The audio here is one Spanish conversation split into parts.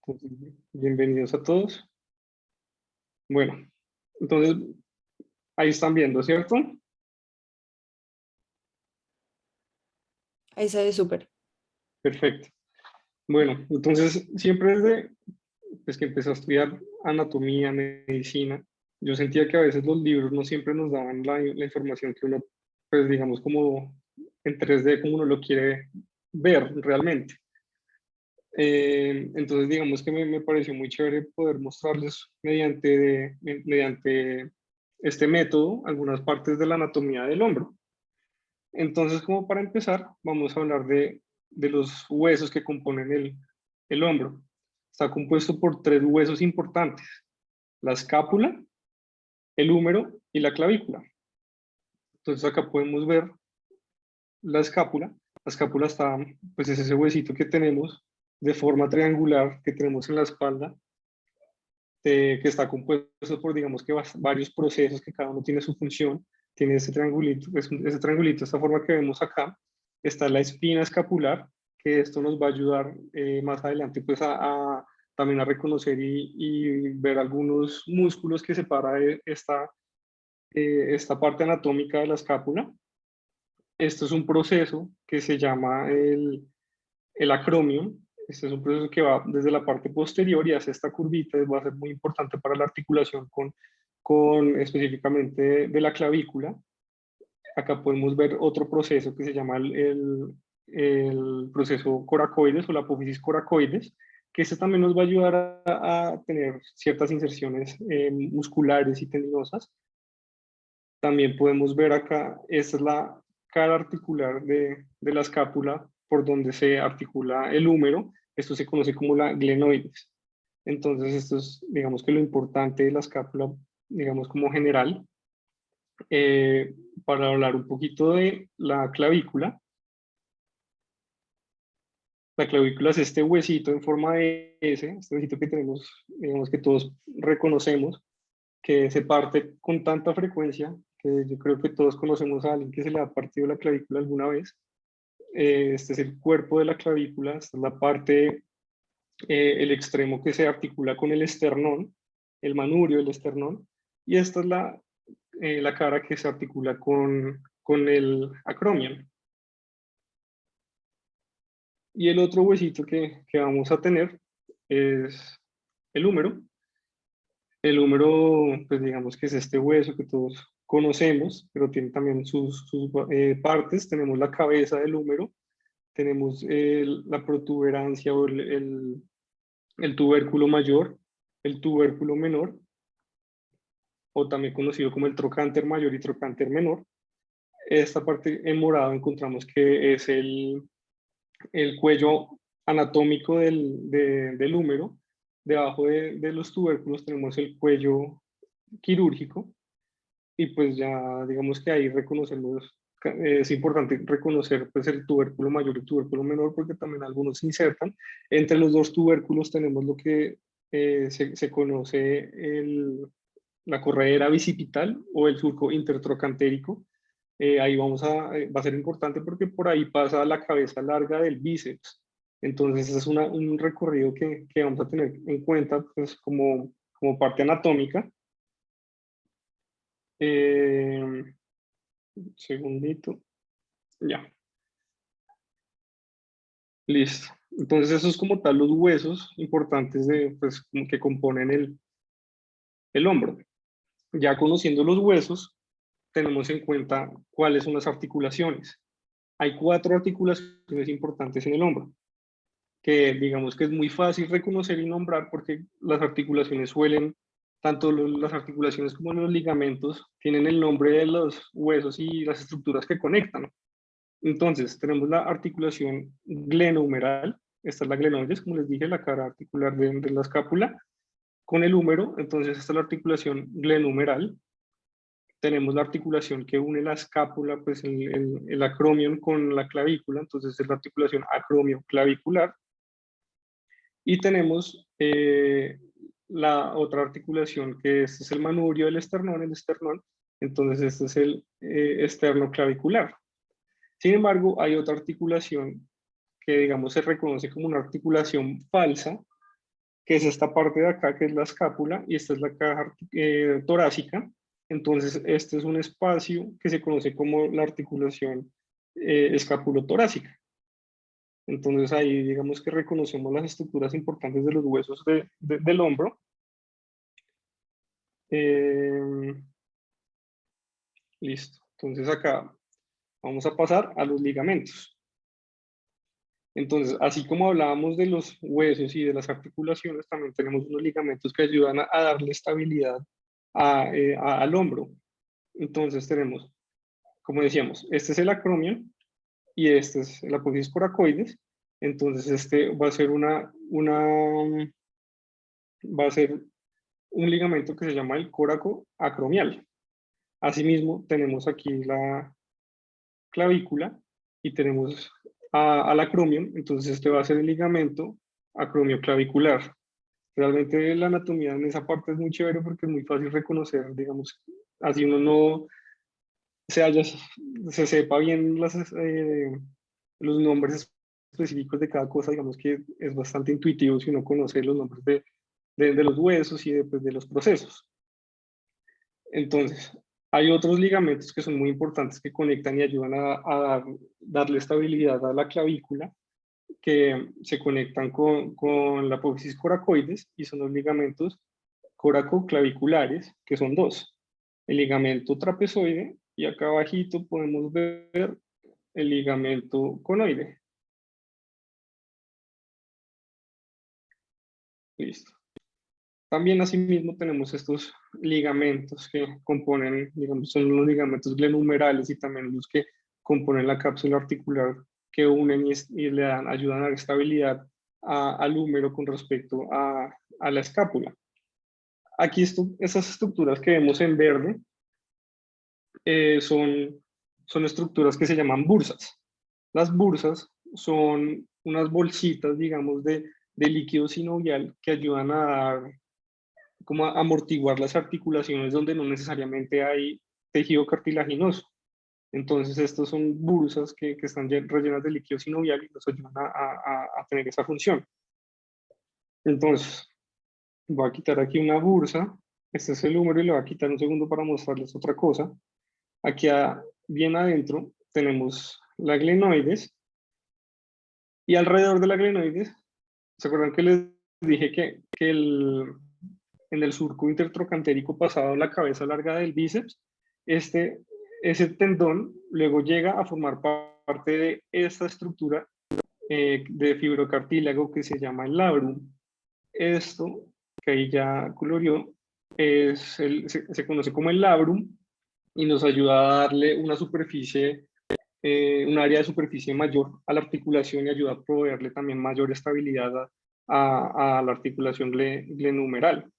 Entonces, bienvenidos a todos. Bueno, entonces ahí están viendo, ¿cierto? Ahí se ve súper. Perfecto. Bueno, entonces siempre desde que empecé a estudiar anatomía, medicina, yo sentía que a veces los libros no siempre nos daban la información que uno, pues digamos, como en 3D, como uno lo quiere ver realmente. Entonces, digamos que me pareció muy chévere poder mostrarles mediante este método algunas partes de la anatomía del hombro. Entonces, como para empezar, vamos a hablar de los huesos que componen el hombro. Está compuesto por 3 huesos importantes: la escápula, el húmero y la clavícula. Entonces, acá podemos ver la escápula. La escápula está, pues es ese huesito que tenemos de forma triangular que tenemos en la espalda, que está compuesto por, digamos que varios procesos que cada uno tiene su función. Tiene ese triangulito, ese triangulito, esta forma que vemos acá. Está la espina escapular, que esto nos va a ayudar más adelante pues también a reconocer y ver algunos músculos que separan esta parte anatómica de la escápula. Esto es un proceso que se llama el acromion. Este es un proceso que va desde la parte posterior y hace esta curvita. Va a ser muy importante para la articulación con específicamente de la clavícula. Acá podemos ver otro proceso que se llama el proceso coracoides o la apófisis coracoides, que este también nos va a ayudar a tener ciertas inserciones musculares y tendinosas. También podemos ver acá, esta es la cara articular de la escápula por donde se articula el húmero. Esto se conoce como la glenoides. Entonces, esto es, digamos que lo importante de la escápula, digamos como general. Para hablar un poquito de la clavícula. La clavícula es este huesito en forma de S, este huesito que tenemos, digamos que todos reconocemos, que se parte con tanta frecuencia que yo creo que todos conocemos a alguien que se le ha partido la clavícula alguna vez. Este es el cuerpo de la clavícula, esta es la parte, el extremo que se articula con el esternón, el manurio del esternón, y esta es la cara que se articula con el acromion. Y el otro huesito que vamos a tener es el húmero. El húmero, pues digamos que es este hueso que todos conocemos, pero tiene también sus partes. Tenemos la cabeza del húmero, tenemos la protuberancia o el tubérculo mayor, el tubérculo menor, o también conocido como el trocánter mayor y trocánter menor. Esta parte en morado encontramos que es el cuello anatómico del húmero. Debajo de los tubérculos tenemos el cuello quirúrgico, y pues ya digamos que ahí reconocemos, es importante reconocer pues el tubérculo mayor y el tubérculo menor, porque también algunos se insertan. Entre los dos tubérculos tenemos lo que se conoce la corredera bicipital o el surco intertrocantérico. Ahí va a ser importante porque por ahí pasa la cabeza larga del bíceps. Entonces es un recorrido que vamos a tener en cuenta pues como parte anatómica. Un segundito. Ya, listo. Entonces esos es como tal los huesos importantes pues, como que componen el hombro. Ya conociendo los huesos, tenemos en cuenta cuáles son las articulaciones. Hay 4 articulaciones importantes en el hombro, que digamos que es muy fácil reconocer y nombrar porque las articulaciones tanto las articulaciones como los ligamentos, tienen el nombre de los huesos y las estructuras que conectan. Entonces, tenemos la articulación glenohumeral. Esta es la glenoides, como les dije, la cara articular de la escápula con el húmero. Entonces, esta es la articulación glenohumeral. Tenemos la articulación que une la escápula, pues el acromion con la clavícula. Entonces, es la articulación acromio-clavicular. Y tenemos la otra articulación, que este es el manurio del esternón, el esternón. Entonces, este es el esternoclavicular. Sin embargo, hay otra articulación que, digamos, se reconoce como una articulación falsa, que es esta parte de acá, que es la escápula, y esta es la caja torácica. Entonces, este es un espacio que se conoce como la articulación escapulotorácica. Entonces, ahí digamos que reconocemos las estructuras importantes de los huesos del hombro. Listo. Entonces, acá vamos a pasar a los ligamentos. Entonces, así como hablábamos de los huesos y de las articulaciones, también tenemos unos ligamentos que ayudan a darle estabilidad al hombro. Entonces tenemos, como decíamos, este es el acromion y este es el apófisis coracoides. Entonces este va a ser va a ser un ligamento que se llama el coraco acromial. Asimismo, tenemos aquí la clavícula y tenemos al acromion, entonces este va a ser el ligamento acromioclavicular. Realmente la anatomía en esa parte es muy chévere porque es muy fácil reconocer, digamos, así uno no se sepa bien los nombres específicos de cada cosa, digamos que es bastante intuitivo si uno conoce los nombres de los huesos y pues, de los procesos. Entonces, hay otros ligamentos que son muy importantes que conectan y ayudan a darle estabilidad a la clavícula, que se conectan con la apófisis coracoides y son los ligamentos coracoclaviculares, que son dos. El ligamento trapezoide y acá abajito podemos ver el ligamento conoide. Listo. También asimismo tenemos estos ligamentos que componen, digamos, son los ligamentos glenumerales y también los que componen la cápsula articular que unen y le dan, ayudan a dar estabilidad al húmero con respecto a la escápula. Aquí esas estructuras que vemos en verde son estructuras que se llaman bursas. Las bursas son unas bolsitas, digamos, de líquido sinovial que ayudan a dar, como a amortiguar las articulaciones donde no necesariamente hay tejido cartilaginoso. Entonces, estos son bursas que están rellenas de líquido sinovial y nos ayudan a tener esa función. Entonces, voy a quitar aquí una bursa. Este es el húmero y le voy a quitar un segundo para mostrarles otra cosa. Aquí bien adentro tenemos la glenoides y alrededor de la glenoides, ¿se acuerdan que les dije que en el surco intertrocantérico pasado la cabeza larga del bíceps, ese tendón luego llega a formar parte de esta estructura de fibrocartílago que se llama el labrum. Esto, que ahí ya coloreó, se conoce como el labrum y nos ayuda a darle una superficie, un área de superficie mayor a la articulación y ayuda a proveerle también mayor estabilidad a la articulación glenumeral.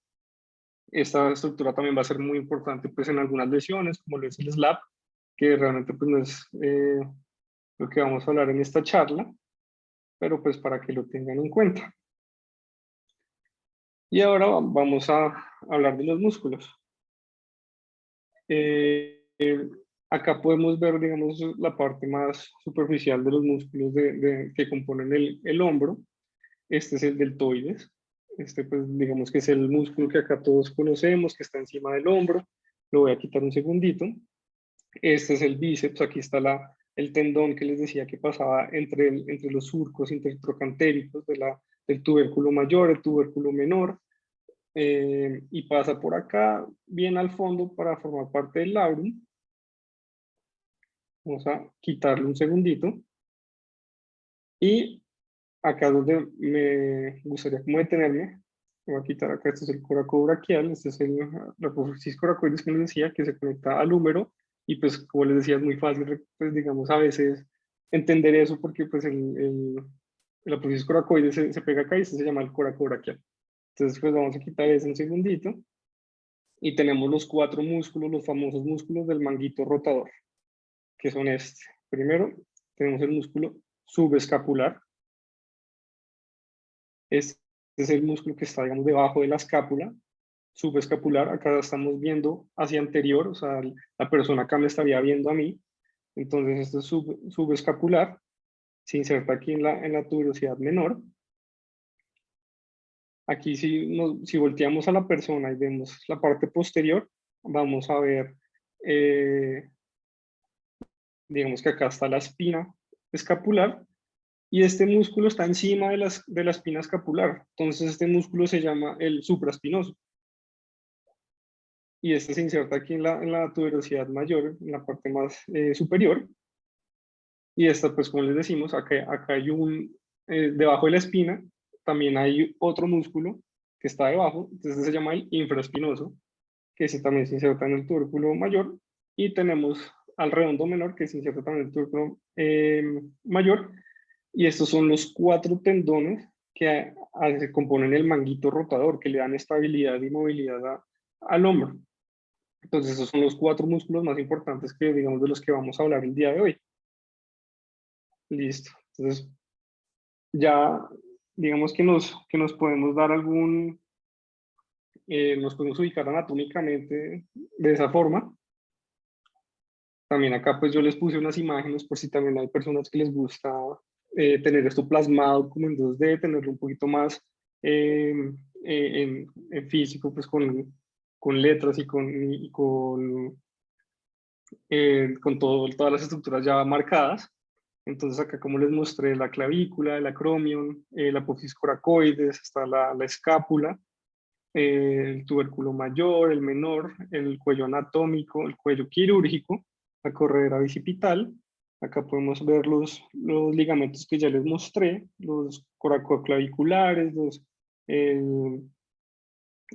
Esta estructura también va a ser muy importante pues, en algunas lesiones, como lo es el SLAP, que realmente pues, no es lo que vamos a hablar en esta charla, pero pues para que lo tengan en cuenta. Y ahora vamos a hablar de los músculos. Acá podemos ver, digamos, la parte más superficial de los músculos que componen el hombro. Este es el deltoides. Este, pues, digamos que es el músculo que acá todos conocemos, que está encima del hombro. Lo voy a quitar un segundito. Este es el bíceps. Aquí está el tendón que les decía que pasaba entre los surcos intertrocantéricos del tubérculo mayor, el tubérculo menor. Y pasa por acá, bien al fondo, para formar parte del labrum. Vamos a quitarle un segundito. Y acá es donde me gustaría como detenerme. Voy a quitar acá, este es el coracobraquial, este es la apófisis coracoides que les decía, que se conecta al húmero. Y pues, como les decía, es muy fácil, pues, digamos, a veces entender eso porque pues el apófisis coracoides se pega acá y este se llama el coracobraquial. Entonces, pues vamos a quitar ese un segundito. Y tenemos los 4 músculos, los famosos músculos del manguito rotador, que son este. Primero, tenemos el músculo subescapular. Este es el músculo que está, digamos, debajo de la escápula. Subescapular, acá estamos viendo hacia anterior, o sea, la persona acá me estaría viendo a mí. Entonces, este es subescapular. Se inserta aquí en la tuberosidad menor. Aquí si volteamos a la persona y vemos la parte posterior, vamos a ver, digamos que acá está la espina escapular y este músculo está encima de la espina escapular. Entonces este músculo se llama el supraespinoso. Y este se inserta aquí en la tuberosidad mayor, en la parte más superior. Y esta, pues como les decimos, acá hay debajo de la espina, también hay otro músculo que está debajo, entonces se llama el infraespinoso, que ese también se inserta en el tubérculo mayor. Y tenemos al redondo menor, que se inserta también en el tubérculo mayor. Y estos son los 4 tendones que se componen el manguito rotador, que le dan estabilidad y movilidad al hombro. Entonces, esos son los 4 músculos más importantes que, digamos, de los que vamos a hablar el día de hoy. Listo. Entonces, ya, digamos que nos podemos dar nos podemos ubicar anatómicamente de esa forma. También acá, pues yo les puse unas imágenes por si también hay personas que les gusta tener esto plasmado como en 2D, tenerlo un poquito más eh, en físico, pues con letras con todas las estructuras ya marcadas. Entonces acá como les mostré la clavícula, el acromion, la apófisis coracoides, está la escápula, el tubérculo mayor, el menor, el cuello anatómico, el cuello quirúrgico, la corredera bicipital. Acá podemos ver los ligamentos que ya les mostré, los coracoaclaviculares, el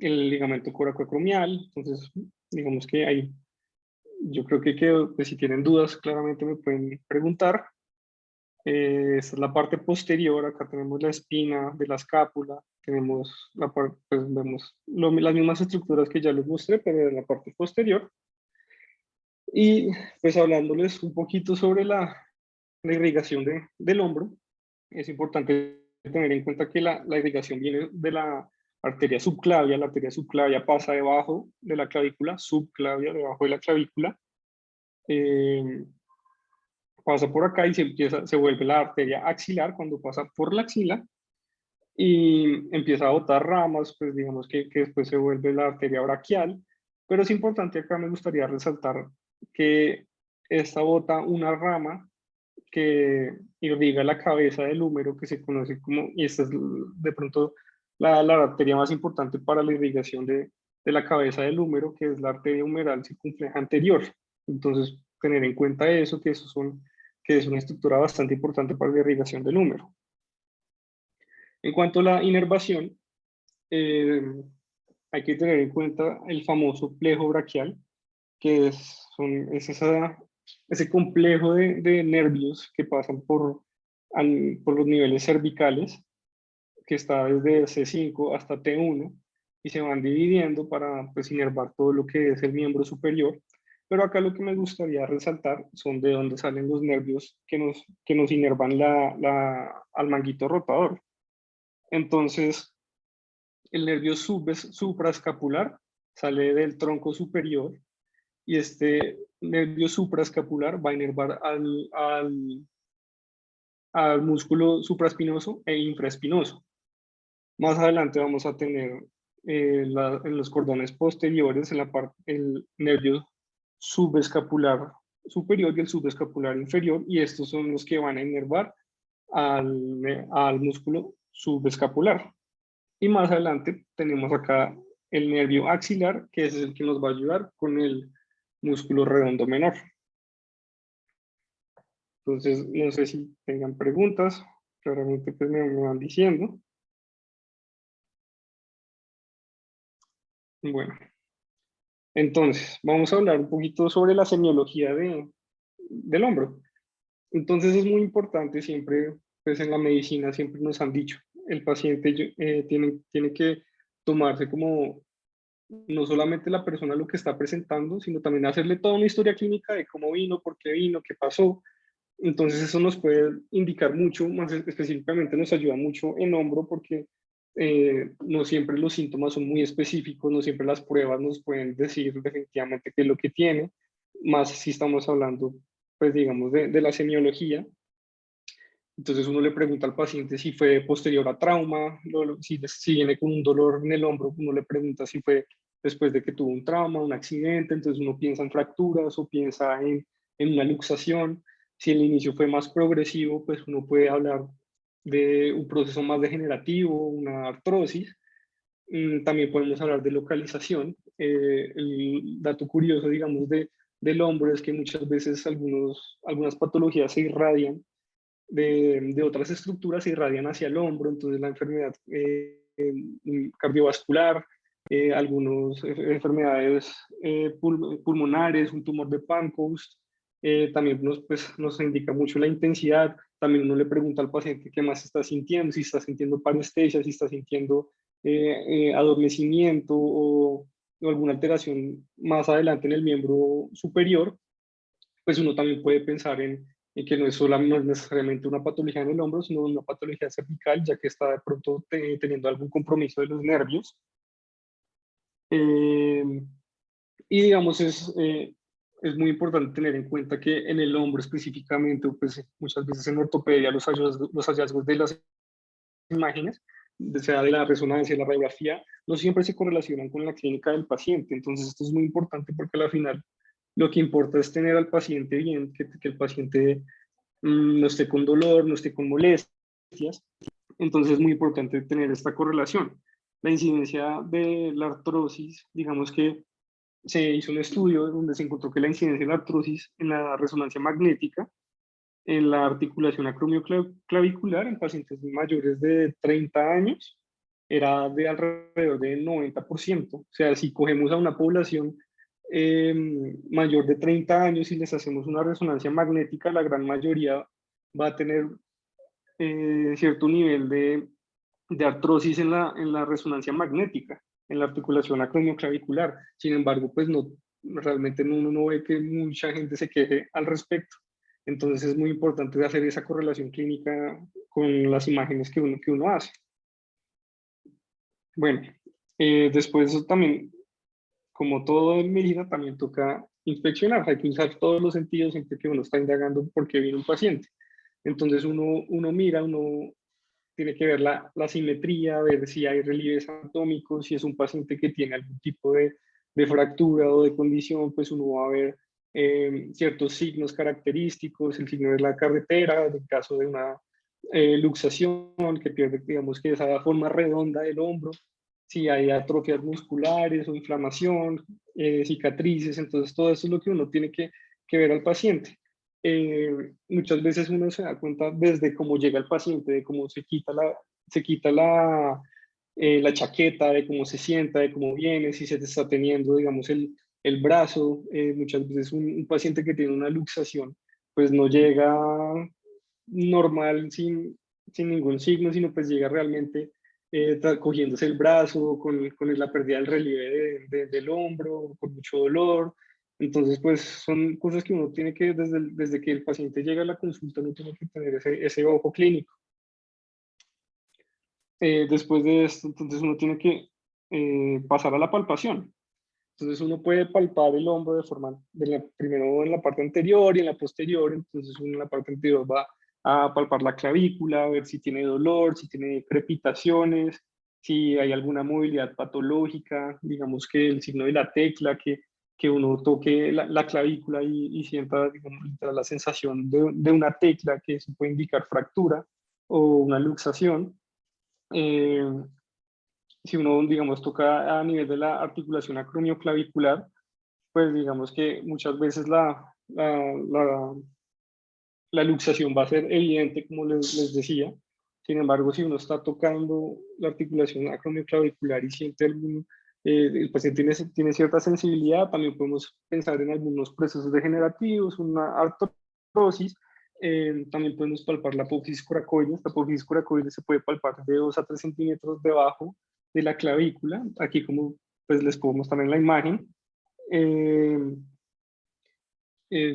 ligamento coracoacromial. Entonces, digamos que ahí yo creo que quedó, pues si tienen dudas, claramente me pueden preguntar. Esta es la parte posterior, acá tenemos la espina de la escápula, tenemos pues vemos las mismas estructuras que ya les mostré, pero en la parte posterior. Y pues hablándoles un poquito sobre la irrigación del hombro, es importante tener en cuenta que la irrigación viene de la arteria subclavia pasa debajo de la clavícula, subclavia debajo de la clavícula, eh, pasa por acá y se vuelve la arteria axilar cuando pasa por la axila y empieza a botar ramas, pues digamos que después se vuelve la arteria braquial, pero es importante acá, me gustaría resaltar que esta bota una rama que irriga la cabeza del húmero, que se conoce como, y esta es de pronto la arteria más importante para la irrigación de la cabeza del húmero, que es la arteria humeral circunfleja anterior. Entonces, tener en cuenta eso, que es una estructura bastante importante para la irrigación del húmero. En cuanto a la inervación, eh, hay que tener en cuenta el famoso plejo braquial, que es ese complejo de nervios que pasan por los niveles cervicales, que está desde C5 hasta T1, y se van dividiendo para pues, inervar todo lo que es el miembro superior. Pero acá lo que me gustaría resaltar son de dónde salen los nervios que nos inervan al manguito rotador. Entonces, el nervio supraescapular sale del tronco superior y este nervio supraescapular va a inervar al músculo supraespinoso e infraespinoso. Más adelante vamos a tener en los cordones posteriores el nervio subescapular superior y el subescapular inferior, y estos son los que van a inervar al músculo subescapular. Y más adelante tenemos acá el nervio axilar, que es el que nos va a ayudar con el músculo redondo menor. Entonces, no sé si tengan preguntas, claramente pues me van diciendo. Bueno, entonces, vamos a hablar un poquito sobre la semiología del hombro. Entonces, es muy importante siempre, pues en la medicina siempre nos han dicho, el paciente tiene que tomarse como no solamente la persona lo que está presentando, sino también hacerle toda una historia clínica de cómo vino, por qué vino, qué pasó. Entonces eso nos puede indicar mucho, más específicamente nos ayuda mucho en hombro porque no siempre los síntomas son muy específicos, no siempre las pruebas nos pueden decir definitivamente qué es lo que tiene, más si estamos hablando, pues digamos, de la semiología. Entonces uno le pregunta al paciente si fue posterior a trauma, si viene con un dolor en el hombro, uno le pregunta si fue después de que tuvo un trauma, un accidente, entonces uno piensa en fracturas o piensa en una luxación. Si el inicio fue más progresivo, pues uno puede hablar de un proceso más degenerativo, una artrosis. También podemos hablar de localización. El dato curioso, digamos, del hombro es que muchas veces algunas patologías se irradian de otras estructuras, se irradian hacia el hombro, entonces la enfermedad cardiovascular, algunas enfermedades pulmonares, un tumor de Pancoast, también nos indica mucho la intensidad. También uno le pregunta al paciente qué más está sintiendo, si está sintiendo parestesia, si está sintiendo adormecimiento o alguna alteración más adelante en el miembro superior. Pues uno también puede pensar en que no es necesariamente una patología en el hombro, sino una patología cervical, ya que está de pronto teniendo algún compromiso de los nervios. Eh, y digamos, es muy importante tener en cuenta que en el hombro específicamente, pues muchas veces en ortopedia, los hallazgos de las imágenes, sea de la resonancia, de la radiografía, no siempre se correlacionan con la clínica del paciente. Entonces, esto es muy importante porque al final lo que importa es tener al paciente bien, que el paciente no esté con dolor, no esté con molestias. Entonces, es muy importante tener esta correlación. La incidencia de la artrosis, digamos que se hizo un estudio donde se encontró que la incidencia de la artrosis en la resonancia magnética en la articulación acromioclavicular en pacientes mayores de 30 años era de alrededor del 90%. O sea, si cogemos a una población mayor de 30 años y les hacemos una resonancia magnética, la gran mayoría va a tener cierto nivel de artrosis en la resonancia magnética, en la articulación acromioclavicular. Sin embargo, pues no, realmente uno no ve que mucha gente se queje al respecto. Entonces es muy importante hacer esa correlación clínica con las imágenes que uno hace. Bueno, después eso también, como todo en medicina, también toca inspeccionar. Hay que usar todos los sentidos siempre que uno está indagando por qué viene un paciente. Entonces uno mira, uno tiene que ver la simetría, ver si hay relieves anatómicos, si es un paciente que tiene algún tipo de fractura o de condición, pues uno va a ver ciertos signos característicos, el signo de la carretera, en el caso de una luxación que pierde, digamos que esa forma redonda del hombro, si hay atrofias musculares o inflamación, cicatrices, entonces todo eso es lo que uno tiene que ver al paciente. Muchas veces uno se da cuenta desde cómo llega el paciente, de cómo se quita la chaqueta, de cómo se sienta, de cómo viene, si se te está teniendo, digamos, el brazo. Muchas veces un paciente que tiene una luxación, pues no llega normal sin ningún signo, sino pues llega realmente cogiéndose el brazo, con la pérdida del relieve del hombro, con mucho dolor. Entonces, pues son cosas que uno tiene que, desde que el paciente llega a la consulta, uno tiene que tener ese ojo clínico. Después de esto, entonces uno tiene que pasar a la palpación. Entonces uno puede palpar el hombro primero en la parte anterior y en la posterior. Entonces uno en la parte anterior va a palpar la clavícula, a ver si tiene dolor, si tiene crepitaciones, si hay alguna movilidad patológica, digamos que el signo de la tecla, que uno toque la clavícula y sienta, digamos, la sensación de una tecla, que eso puede indicar fractura o una luxación. Eh, si uno, digamos, toca a nivel de la articulación acromioclavicular, pues digamos que muchas veces la luxación va a ser evidente, como les decía. Sin embargo, si uno está tocando la articulación acromioclavicular y siente el paciente tiene cierta sensibilidad, también podemos pensar en algunos procesos degenerativos, una artrosis. También podemos palpar la apófisis coracoides. La apófisis coracoides se puede palpar de 2 a 3 centímetros debajo de la clavícula. Aquí, como pues les puedo mostrar en la imagen. Eh,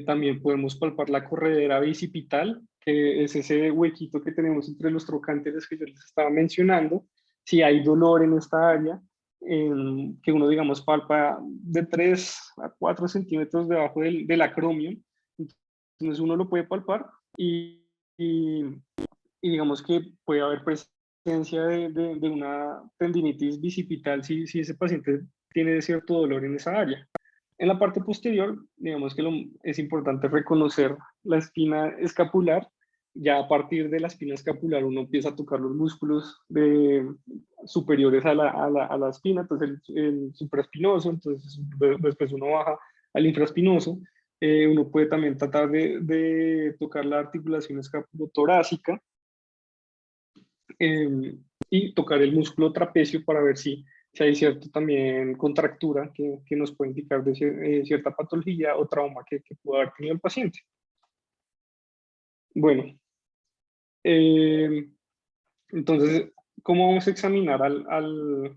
También podemos palpar la corredera bicipital, que es ese huequito que tenemos entre los trocánteres que yo les estaba mencionando. Si hay dolor en esta área, que uno, digamos, palpa de 3 a 4 centímetros debajo del acromio, entonces uno lo puede palpar y y digamos que puede haber presencia de una tendinitis bicipital si ese paciente tiene cierto dolor en esa área. En la parte posterior, digamos que es importante reconocer la espina escapular. Ya a partir de la espina escapular uno empieza a tocar los músculos superiores a la espina, entonces el supraespinoso, entonces después uno baja al infraespinoso. Uno puede también tratar de tocar la articulación escapulotorácica y tocar el músculo trapecio para ver si hay cierta también contractura que nos puede indicar de cierta patología o trauma que pueda haber tenido el paciente. Bueno, eh, entonces, ¿cómo vamos a examinar al,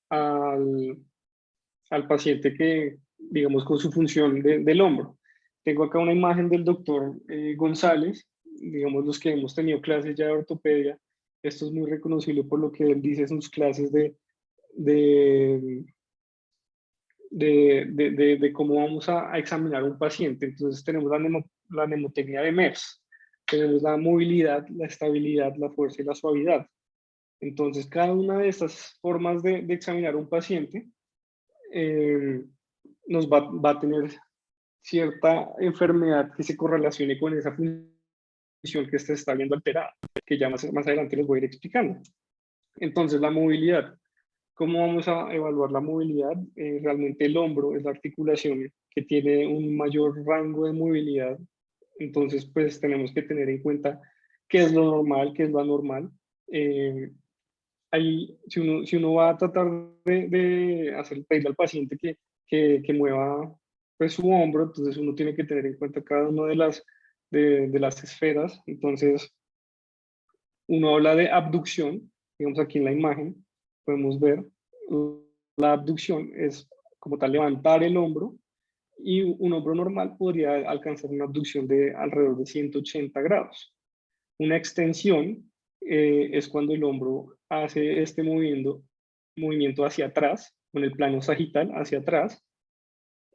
al paciente que, digamos, con su función del hombro? Tengo acá una imagen del doctor González, digamos, los que hemos tenido clases ya de ortopedia. Esto es muy reconocible por lo que él dice en sus clases de, de cómo vamos a examinar un paciente. Entonces tenemos la mnemotecnia de MEPS, tenemos la movilidad, la estabilidad, la fuerza y la suavidad. Entonces cada una de estas formas de examinar un paciente eh, nos va a tener cierta enfermedad que se correlacione con esa función que se está viendo alterada, que ya más adelante les voy a ir explicando. Entonces la movilidad. ¿Cómo vamos a evaluar la movilidad? Realmente el hombro es la articulación que tiene un mayor rango de movilidad. Entonces, pues tenemos que tener en cuenta qué es lo normal, qué es lo anormal. Ahí, si uno va a tratar de hacer pedirle al paciente que mueva pues, su hombro, entonces uno tiene que tener en cuenta cada una de las esferas. Entonces, uno habla de abducción, digamos aquí en la imagen, podemos ver la abducción es como tal levantar el hombro y un hombro normal podría alcanzar una abducción de alrededor de 180 grados. Una extensión es cuando el hombro hace este movimiento hacia atrás, con el plano sagital hacia atrás,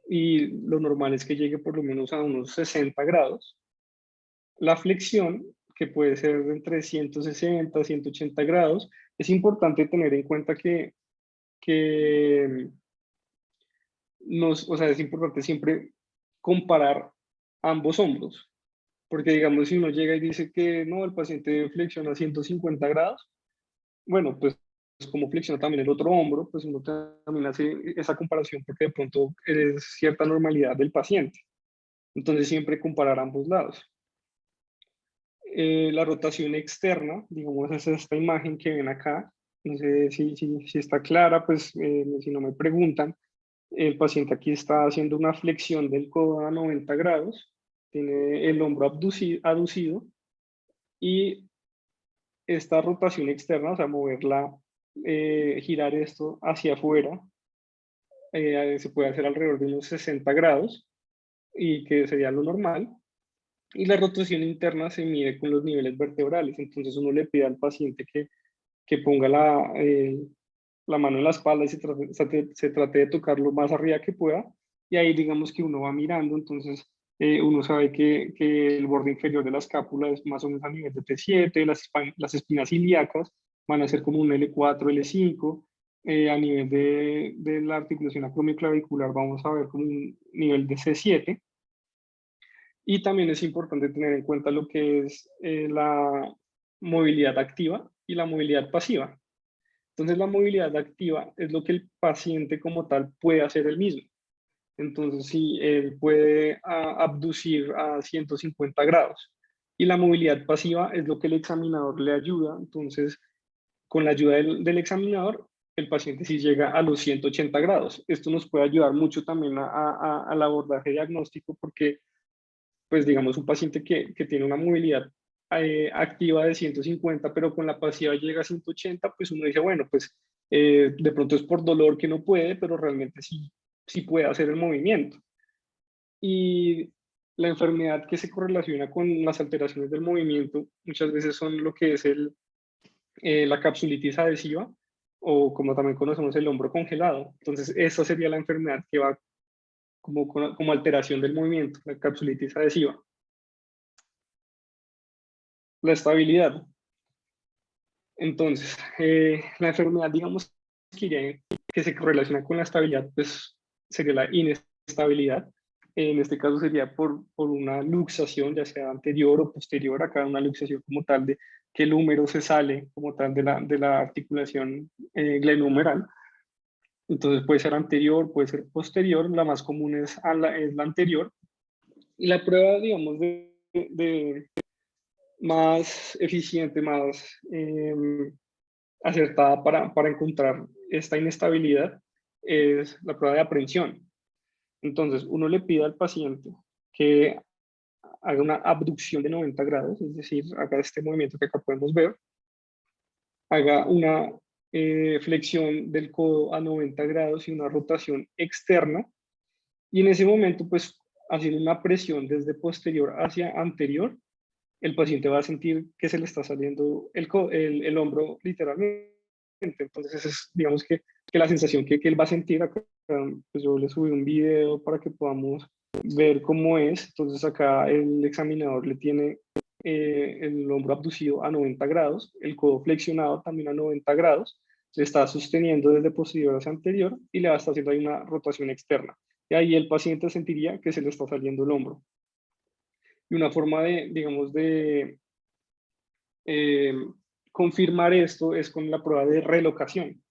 y lo normal es que llegue por lo menos a unos 60 grados. La flexión, que puede ser de entre 160 a 180 grados, es importante tener en cuenta que o sea, es importante siempre comparar ambos hombros, porque digamos, si uno llega y dice que no, el paciente flexiona 150 grados, bueno, pues como flexiona también el otro hombro, pues uno también hace esa comparación porque de pronto es cierta normalidad del paciente. Entonces siempre comparar ambos lados. La rotación externa, digamos, es esta imagen que ven acá. No sé si está clara, pues si no me preguntan. El paciente aquí está haciendo una flexión del codo a 90 grados, tiene el hombro aducido y esta rotación externa, o sea, moverla, girar esto hacia afuera, se puede hacer alrededor de unos 60 grados y que sería lo normal. Y la rotación interna se mide con los niveles vertebrales, entonces uno le pide al paciente que ponga la mano en la espalda y se trate de tocar lo más arriba que pueda, y ahí digamos que uno va mirando, entonces uno sabe que el borde inferior de la escápula es más o menos a nivel de T7, las espinas ilíacas van a ser como un L4, L5, a nivel de la articulación acromioclavicular vamos a ver como un nivel de C7, y también es importante tener en cuenta lo que es la movilidad activa y la movilidad pasiva. Entonces, la movilidad activa es lo que el paciente como tal puede hacer él mismo. Entonces, si él puede abducir a 150 grados. Y la movilidad pasiva es lo que el examinador le ayuda. Entonces, con la ayuda del examinador, el paciente sí llega a los 180 grados. Esto nos puede ayudar mucho también al abordaje diagnóstico porque, pues, digamos, un paciente que tiene una movilidad activa de 150, pero con la pasiva llega a 180, pues uno dice, bueno, pues de pronto es por dolor que no puede, pero realmente sí puede hacer el movimiento. Y la enfermedad que se correlaciona con las alteraciones del movimiento muchas veces son lo que es la capsulitis adhesiva o como también conocemos el hombro congelado. Entonces, esa sería la enfermedad que va como alteración del movimiento, la capsulitis adhesiva. la estabilidad. Entonces, la enfermedad, digamos, que se relaciona con la estabilidad, pues sería la inestabilidad. En este caso sería por una luxación, ya sea anterior o posterior, acá una luxación como tal de que el húmero se sale como tal de la articulación glenohumeral. Entonces puede ser anterior, puede ser posterior, la más común es la anterior. Y la prueba, digamos, de más eficiente, más acertada para encontrar esta inestabilidad es la prueba de aprehensión. Entonces, uno le pide al paciente que haga una abducción de 90 grados, es decir, haga este movimiento que acá podemos ver, haga una flexión del codo a 90 grados y una rotación externa, y en ese momento, pues, haciendo una presión desde posterior hacia anterior, el paciente va a sentir que se le está saliendo el hombro literalmente. Entonces, esa es, digamos que la sensación que él va a sentir. Acá, pues yo le subí un video para que podamos ver cómo es. Entonces, acá el examinador le tiene el hombro abducido a 90 grados, el codo flexionado también a 90 grados, se está sosteniendo desde posterior hacia anterior y le va a estar haciendo ahí una rotación externa. Y ahí el paciente sentiría que se le está saliendo el hombro. Y una forma de, digamos, de eh, confirmar esto es con la prueba de relocación.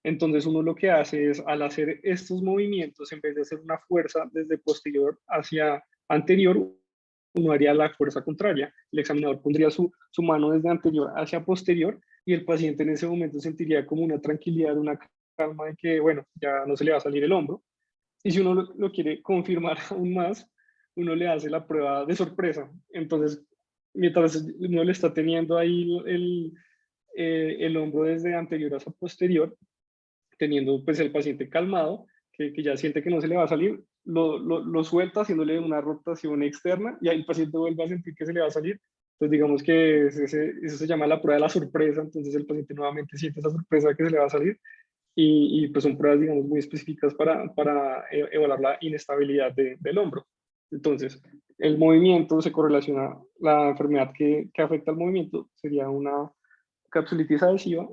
Entonces uno lo que hace es, al hacer estos movimientos, en vez de hacer una fuerza desde posterior hacia anterior, uno haría la fuerza contraria. El examinador pondría su mano desde anterior hacia posterior y el paciente en ese momento sentiría como una tranquilidad, una calma de que, bueno, ya no se le va a salir el hombro. Y si uno lo quiere confirmar aún más, uno le hace la prueba de sorpresa. Entonces, mientras uno le está teniendo ahí el hombro desde anterior hacia posterior, teniendo pues el paciente calmado, que ya siente que no se le va a salir, lo suelta haciéndole una rotación externa y ahí el paciente vuelve a sentir que se le va a salir. Entonces digamos que eso se llama la prueba de la sorpresa, entonces el paciente nuevamente siente esa sorpresa de que se le va a salir y pues son pruebas, digamos, muy específicas para evaluar la inestabilidad del hombro. Entonces, el movimiento se correlaciona, la enfermedad que afecta al movimiento sería una capsulitis adhesiva,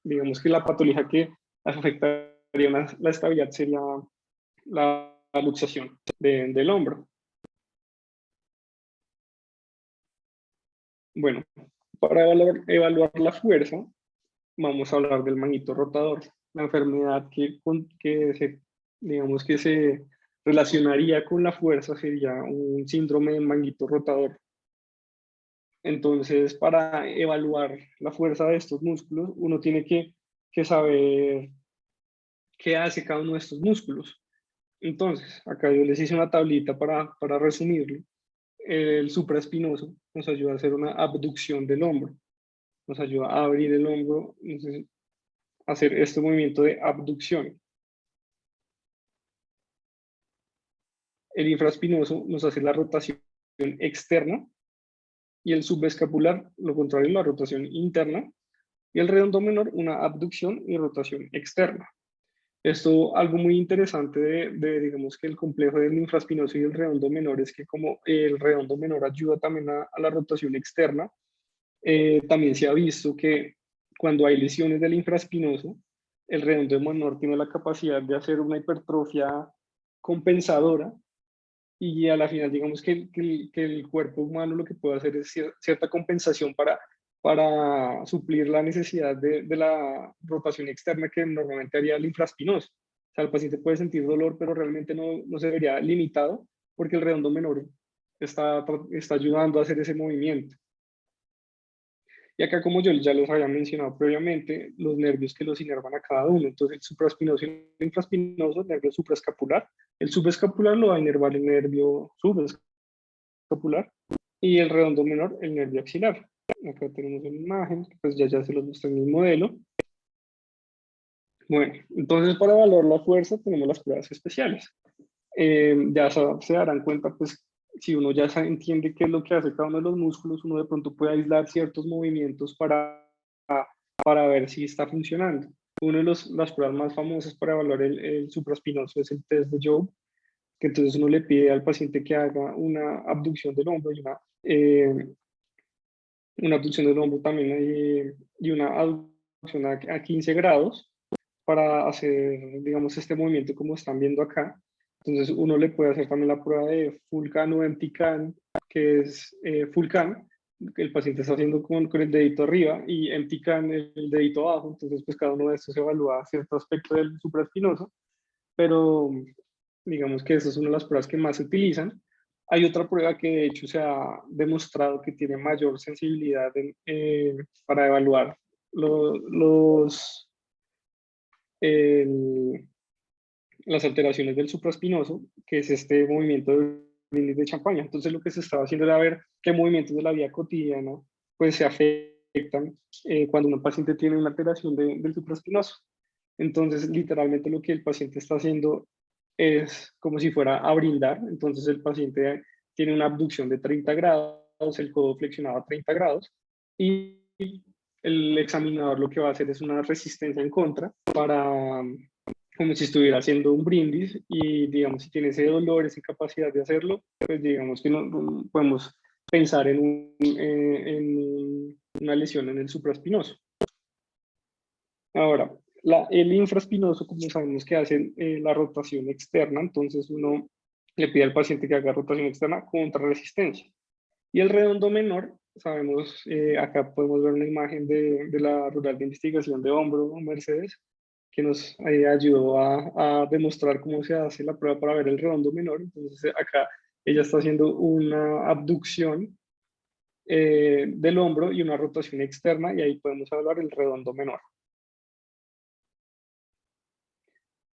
digamos que la patología que afectaría la estabilidad sería la luxación del hombro. Bueno, para evaluar la fuerza, vamos a hablar del manguito rotador, la enfermedad digamos que se relacionaría con la fuerza sería un síndrome del manguito rotador. Entonces, para evaluar la fuerza de estos músculos, uno tiene que saber qué hace cada uno de estos músculos. Entonces, acá yo les hice una tablita para resumirlo. El supraespinoso nos ayuda a hacer una abducción del hombro, nos ayuda a abrir el hombro, entonces, hacer este movimiento de abducción. El infraespinoso nos hace la rotación externa y el subescapular, lo contrario, la rotación interna, y el redondo menor, una abducción y rotación externa. Esto, algo muy interesante digamos que el complejo del infraespinoso y el redondo menor es que como el redondo menor ayuda también a la rotación externa, también se ha visto que cuando hay lesiones del infraespinoso, el redondo menor tiene la capacidad de hacer una hipertrofia compensadora y a la final digamos que el cuerpo humano lo que puede hacer es cierta compensación para suplir la necesidad de la rotación externa que normalmente haría el infraespinoso. O sea, el paciente puede sentir dolor, pero realmente no se vería limitado porque el redondo menor está ayudando a hacer ese movimiento. Y acá, como yo ya los había mencionado previamente, los nervios que los inervan a cada uno. Entonces, el supraespinoso y el infraespinoso, el nervio supraescapular. El subescapular lo va a inervar el nervio subescapular y el redondo menor, el nervio axilar. Acá tenemos una imagen, pues ya se los mostré en mi modelo. Bueno, entonces para evaluar la fuerza tenemos las pruebas especiales. Ya se darán cuenta, pues, si uno ya entiende qué es lo que hace cada uno de los músculos, uno de pronto puede aislar ciertos movimientos para ver si está funcionando. Una de las pruebas más famosas para evaluar el supraespinoso es el test de Joe, que entonces uno le pide al paciente que haga una abducción del hombro y una eh, una abducción del hombro también y una abducción a 15 grados para hacer, digamos, este movimiento como están viendo acá. Entonces uno le puede hacer también la prueba de full can o empty can, que es full can, que el paciente está haciendo con el dedito arriba, y empty can el dedito abajo. Entonces pues cada uno de estos evalúa cierto aspecto del supraespinoso, pero digamos que esa es una de las pruebas que más se utilizan. Hay otra prueba que de hecho se ha demostrado que tiene mayor sensibilidad para evaluar los, el- las alteraciones del supraespinoso, que es este movimiento de brindis de champaña. Entonces lo que se estaba haciendo era ver qué movimientos de la vida cotidiana pues se afectan cuando un paciente tiene una alteración del supraespinoso. Entonces literalmente lo que el paciente está haciendo es como si fuera a brindar. Entonces el paciente tiene una abducción de 30 grados, el codo flexionado a 30 grados, y el examinador lo que va a hacer es una resistencia en contra para, como si estuviera haciendo un brindis, y digamos si tiene ese dolor, esa incapacidad de hacerlo, pues digamos que no podemos pensar en una lesión en el supraespinoso. Ahora, el infraespinoso, como sabemos que hace la rotación externa, entonces uno le pide al paciente que haga rotación externa contra resistencia. Y el redondo menor, sabemos, acá podemos ver una imagen de la Rural de Investigación de Hombro, Mercedes, que nos ayudó a demostrar cómo se hace la prueba para ver el redondo menor. Entonces acá ella está haciendo una abducción del hombro y una rotación externa, y ahí podemos evaluar el redondo menor.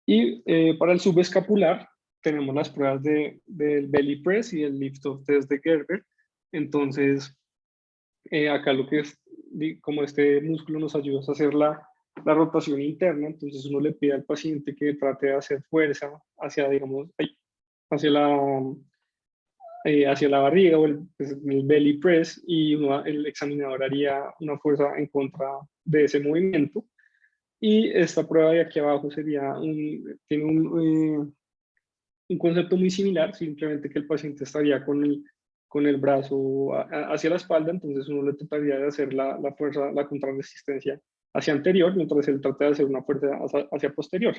Y para el subescapular tenemos las pruebas del belly press y el lift off test de Gerber. Entonces, acá lo que es, como este músculo nos ayuda a hacer la rotación interna, entonces uno le pide al paciente que trate de hacer fuerza hacia, digamos, hacia hacia la barriga o pues, el belly press, y el examinador haría una fuerza en contra de ese movimiento. Y esta prueba de aquí abajo tiene un concepto muy similar, simplemente que el paciente estaría con el brazo hacia la espalda, entonces uno le trataría de hacer la fuerza, la contrarresistencia hacia anterior, mientras él trata de hacer una fuerza hacia posterior.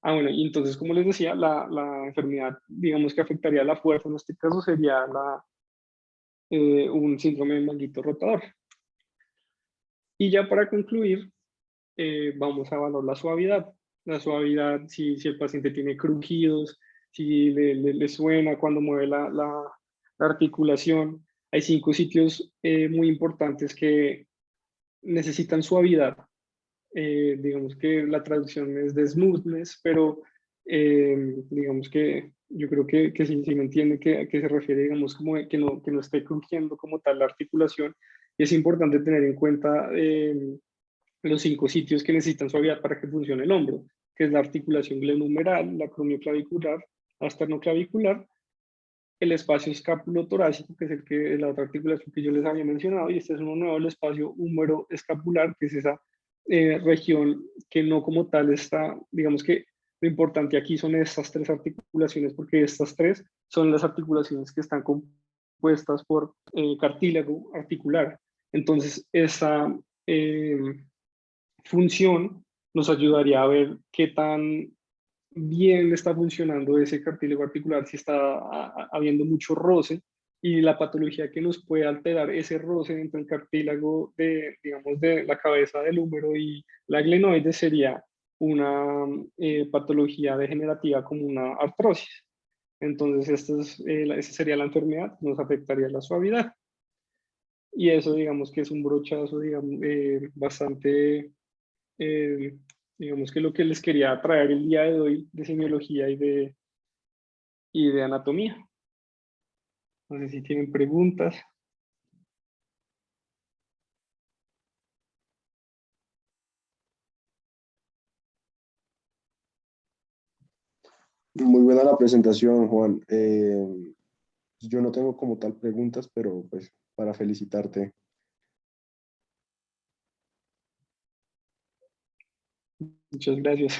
Bueno, y entonces, como les decía, la enfermedad, digamos que afectaría la fuerza, en este caso sería un síndrome de manguito rotador. Y ya para concluir, vamos a evaluar la suavidad. La suavidad, si el paciente tiene crujidos, si le suena cuando mueve la articulación. Hay 5 sitios muy importantes que necesitan suavidad. Digamos que la traducción es de smoothness, pero digamos que yo creo que sí me entiende que se refiere, digamos, como que no esté crujiendo como tal la articulación. Y es importante tener en cuenta los 5 sitios que necesitan suavidad para que funcione el hombro, que es la articulación glenohumeral, la acromioclavicular, la esternoclavicular, el espacio escapulotorácico, que es la otra articulación que yo les había mencionado, y este es uno nuevo, el espacio húmero escapular, que es esa región que no como tal está, digamos que lo importante aquí son estas 3 articulaciones, porque estas 3 son las articulaciones que están compuestas por cartílago articular. Entonces, esa función nos ayudaría a ver qué tan bien está funcionando ese cartílago articular, si está habiendo mucho roce, y la patología que nos puede alterar ese roce entre el cartílago digamos, de la cabeza del húmero y la glenoide sería una patología degenerativa como una artrosis. Entonces, esa sería la enfermedad que nos afectaría la suavidad. Y eso, digamos que es un brochazo, digamos, bastante, eh, digamos que lo que les quería traer el día de hoy de semiología y de anatomía. No sé si tienen preguntas. Muy buena la presentación, Juan. Yo no tengo como tal preguntas, pero pues para felicitarte. Muchas gracias.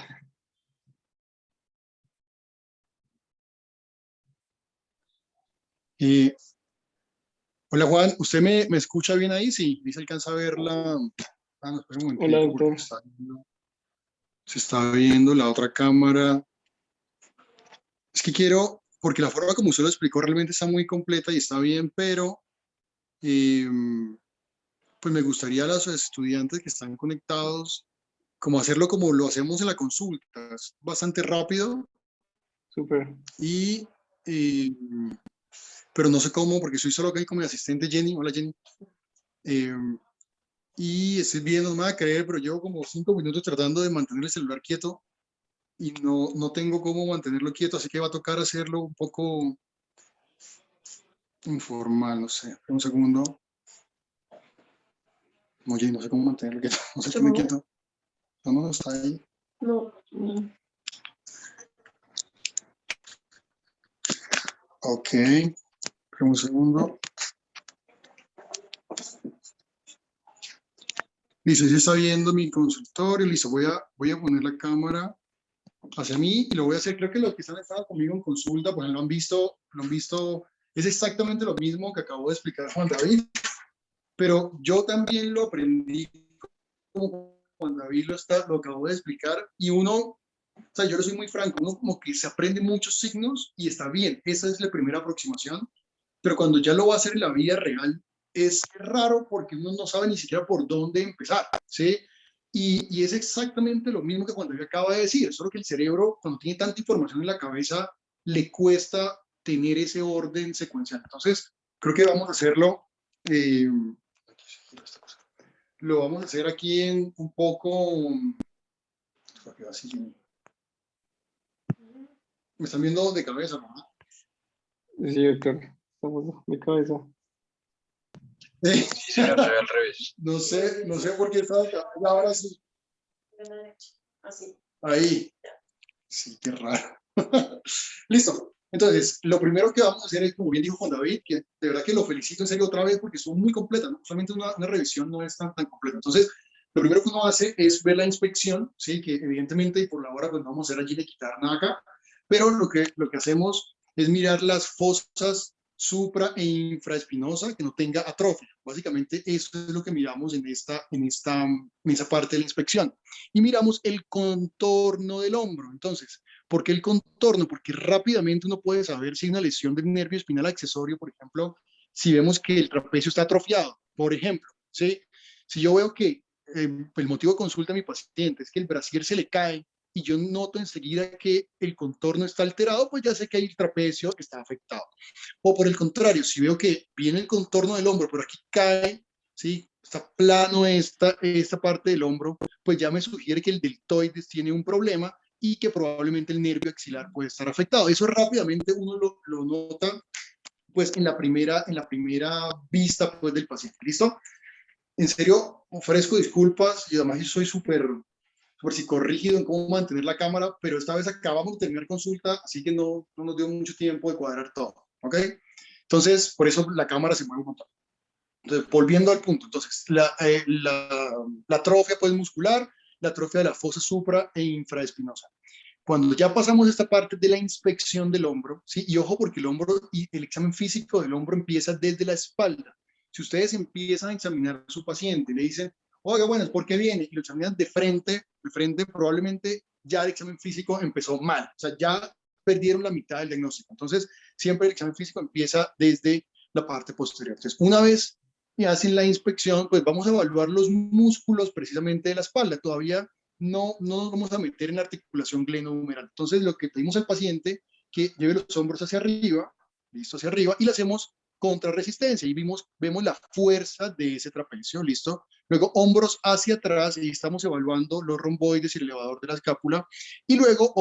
Eh, Hola Juan, ¿usted me escucha bien ahí? Sí, ahí se alcanza a ver la... Ah, no, espera un Hola, momentico porque doctor. se está viendo la otra cámara. Es que quiero, porque la forma como usted lo explicó realmente está muy completa y está bien, pero eh, pues me gustaría a los estudiantes que están conectados, como hacerlo como lo hacemos en la consulta, es bastante rápido Súper. y... eh, pero no sé cómo, porque soy solo aquí como mi asistente Jenny. Hola Jenny. Eh, y estoy viendo, no me va a creer, pero llevo como 5 minutos tratando de mantener el celular quieto y no tengo cómo mantenerlo quieto, así que va a tocar hacerlo un poco informal, no sé. Un segundo. Oye, no sé cómo mantenerlo quieto. No sé qué me quieto. No, está ahí. No. Ok. Un segundo. Listo, ya está viendo mi consultorio. Listo, voy a poner la cámara hacia mí y lo voy a hacer. Creo que los que estado conmigo en consulta, pues lo han visto. Es exactamente lo mismo que acabo de explicar Juan David, pero yo también lo aprendí como Juan David lo acabó de explicar y uno, o sea, yo lo soy muy franco, uno como que se aprende muchos signos y está bien, esa es la primera aproximación, pero cuando ya lo va a hacer en la vida real, es raro porque uno no sabe ni siquiera por dónde empezar, ¿sí? Y es exactamente lo mismo que cuando yo acaba de decir, solo que el cerebro, cuando tiene tanta información en la cabeza, le cuesta tener ese orden secuencial. Entonces, creo que vamos a hacerlo, eh, lo vamos a hacer aquí en un poco, me están viendo de cabeza, ¿no? Sí, doctor. Estamos de cabeza. Sí, no se ve al revés. No sé por qué estaba de cabeza, ahora sí. Así. Ahí. Sí, qué raro. Listo. Entonces, lo primero que vamos a hacer es, como bien dijo Juan David, que de verdad que lo felicito en serio otra vez porque son muy completas, ¿no? Solamente una revisión no es tan completa. Entonces, lo primero que uno hace es ver la inspección, ¿sí? Que evidentemente, y por la hora, pues no vamos a hacer allí de quitar nada acá, pero lo que hacemos es mirar las fosas supra e infraespinosa que no tenga atrofia. Básicamente, eso es lo que miramos en esa parte de la inspección. Y miramos el contorno del hombro. Entonces, ¿por qué el contorno? Porque rápidamente uno puede saber si hay una lesión del nervio espinal accesorio, por ejemplo, si vemos que el trapecio está atrofiado, por ejemplo, ¿sí? Si yo veo que el motivo de consulta de mi paciente es que el brasier se le cae y yo noto enseguida que el contorno está alterado, pues ya sé que hay el trapecio que está afectado. O por el contrario, si veo que viene el contorno del hombro, pero aquí cae, ¿sí? Está plano esta parte del hombro, pues ya me sugiere que el deltoides tiene un problema y que probablemente el nervio axilar puede estar afectado. Eso rápidamente uno lo nota pues en la primera vista pues del paciente. ¿Listo? En serio, ofrezco disculpas y además yo soy súper psicorrígido en cómo mantener la cámara, pero esta vez acabamos de terminar consulta, así que no nos dio mucho tiempo de cuadrar todo, ¿ok? Entonces, por eso la cámara se mueve un montón. Entonces, volviendo al punto, entonces, la atrofia pues, muscular, la atrofia de la fosa supra e infraespinosa. Cuando ya pasamos esta parte de la inspección del hombro, ¿sí? Y ojo porque el hombro y el examen físico del hombro empieza desde la espalda. Si ustedes empiezan a examinar a su paciente, le dicen, oiga, bueno, ¿por qué viene? Y lo examinan de frente, probablemente ya el examen físico empezó mal. O sea, ya perdieron la mitad del diagnóstico. Entonces, siempre el examen físico empieza desde la parte posterior. Entonces, una vez que hacen la inspección, pues vamos a evaluar los músculos precisamente de la espalda. Todavía no nos vamos a meter en la articulación glenohumeral. Entonces, lo que pedimos al paciente que lleve los hombros hacia arriba, listo, hacia arriba, y le hacemos contrarresistencia y vemos la fuerza de ese trapecio, listo. Luego, hombros hacia atrás y estamos evaluando los romboides y el elevador de la escápula. Y luego,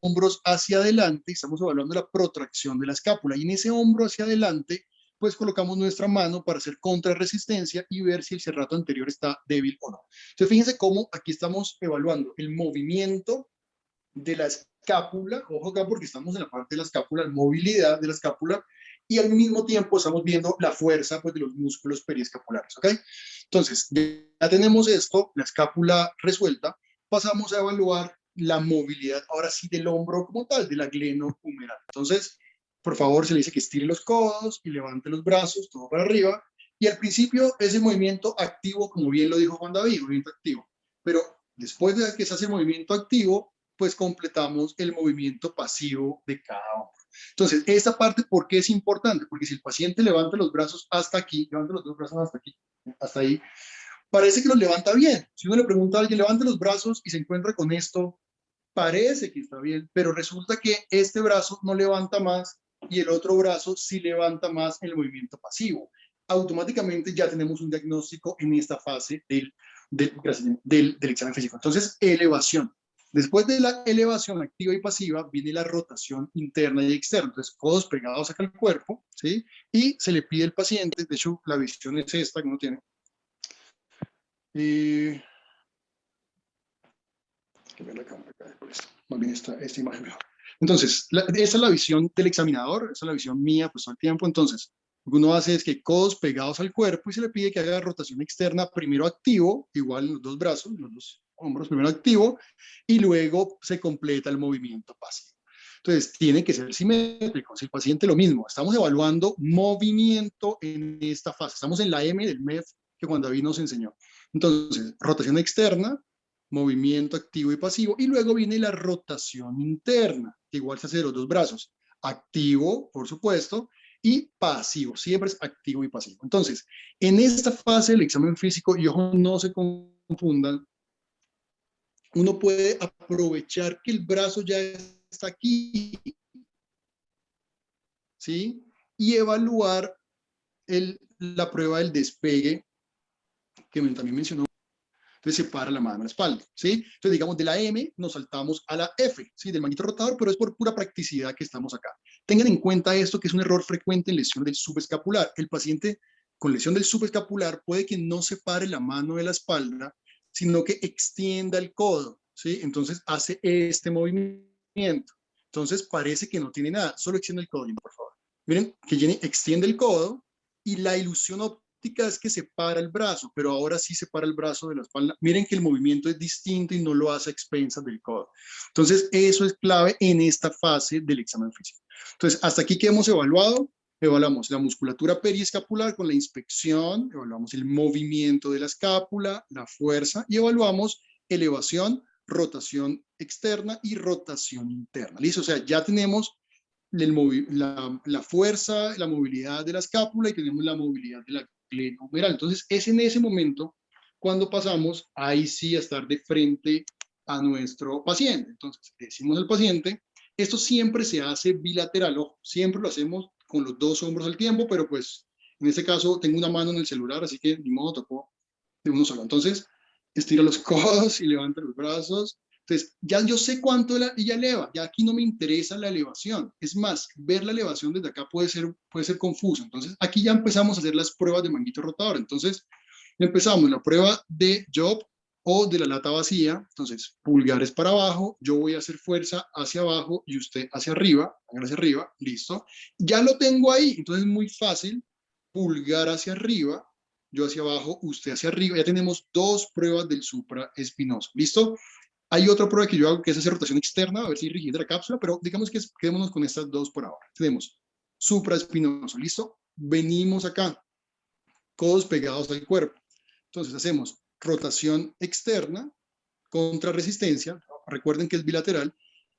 hombros hacia adelante y estamos evaluando la protracción de la escápula. Y en ese hombro hacia adelante, pues colocamos nuestra mano para hacer contrarresistencia y ver si el cerrato anterior está débil o no. Entonces, fíjense cómo aquí estamos evaluando el movimiento de la escápula, ojo acá porque estamos en la parte de la escápula, la movilidad de la escápula, y al mismo tiempo estamos viendo la fuerza pues, de los músculos periescapulares, ¿ok? Entonces, ya tenemos esto, la escápula resuelta, pasamos a evaluar la movilidad, ahora sí, del hombro como tal, de la glenohumeral. Entonces, por favor se le dice que estire los codos y levante los brazos, todo para arriba. Y al principio es el movimiento activo, como bien lo dijo Juan David, movimiento activo. Pero después de que se hace el movimiento activo, pues completamos el movimiento pasivo de cada hombro. Entonces, esta parte, ¿por qué es importante? Porque si el paciente levanta los brazos hasta aquí, levanta los dos brazos hasta aquí, hasta ahí, parece que los levanta bien. Si uno le pregunta a alguien, levante los brazos y se encuentra con esto, parece que está bien, pero resulta que este brazo no levanta más y el otro brazo sí levanta más en el movimiento pasivo. Automáticamente ya tenemos un diagnóstico en esta fase del examen físico. Entonces, elevación. Después de la elevación activa y pasiva, viene la rotación interna y externa. Entonces, codos pegados acá al cuerpo, ¿sí? Y se le pide al paciente, de hecho, la visión es esta que uno tiene. Más bien esta imagen mejor. Entonces, esa es la visión del examinador, esa es la visión mía, pues todo el tiempo. Entonces, lo que uno hace es que codos pegados al cuerpo y se le pide que haga rotación externa, primero activo, igual en los dos brazos, los dos hombros, primero activo, y luego se completa el movimiento pasivo. Entonces, tiene que ser simétrico. Si el paciente lo mismo, estamos evaluando movimiento en esta fase. Estamos en la M del MEF que Juan David nos enseñó. Entonces, rotación externa, movimiento activo y pasivo, y luego viene la rotación interna, que igual se hace de los dos brazos, activo, por supuesto, y pasivo, siempre es activo y pasivo. Entonces, en esta fase del examen físico, y ojo, no se confundan, uno puede aprovechar que el brazo ya está aquí, ¿sí? Y evaluar la prueba del despegue, que también mencionó. Entonces separa la mano de la espalda, ¿sí? Entonces, digamos, de la M nos saltamos a la F, ¿sí? Del manguito rotador, pero es por pura practicidad que estamos acá. Tengan en cuenta esto, que es un error frecuente en lesión del subescapular. El paciente con lesión del subescapular puede que no separe la mano de la espalda, sino que extienda el codo, ¿sí? Entonces hace este movimiento. Entonces parece que no tiene nada, solo extiende el codo, por favor. Miren que Jenny extiende el codo y la ilusión óptica es que separa el brazo, pero ahora sí separa el brazo de la espalda. Miren que el movimiento es distinto y no lo hace a expensas del codo. Entonces, eso es clave en esta fase del examen físico. Entonces, hasta aquí que hemos evaluado, evaluamos la musculatura periescapular con la inspección, evaluamos el movimiento de la escápula, la fuerza, y evaluamos elevación, rotación externa y rotación interna. ¿Listo? O sea, ya tenemos la fuerza, la movilidad de la escápula y tenemos la movilidad de la glenohumeral. Entonces, es en ese momento cuando pasamos ahí sí a estar de frente a nuestro paciente. Entonces, decimos al paciente, esto siempre se hace bilateral, ojo, siempre lo hacemos con los dos hombros al tiempo, pero pues en este caso tengo una mano en el celular, así que ni modo, tocó de uno solo. Entonces, estira los codos y levanta los brazos. Entonces, ya yo sé cuánto ella eleva, ya aquí no me interesa la elevación. Es más, ver la elevación desde acá puede ser confuso. Entonces, aquí ya empezamos a hacer las pruebas de manguito rotador. Entonces, empezamos la prueba de job o de la lata vacía. Entonces, pulgares para abajo, yo voy a hacer fuerza hacia abajo y usted hacia arriba, listo. Ya lo tengo ahí, entonces es muy fácil, pulgar hacia arriba, yo hacia abajo, usted hacia arriba. Ya tenemos dos pruebas del supraespinoso, ¿listo? Hay otra prueba que yo hago que es hacer rotación externa, a ver si rigidez de la cápsula, pero digamos que quedémonos con estas dos por ahora. Tenemos supraespinoso, ¿listo? Venimos acá, codos pegados al cuerpo. Entonces hacemos rotación externa contra resistencia, recuerden que es bilateral,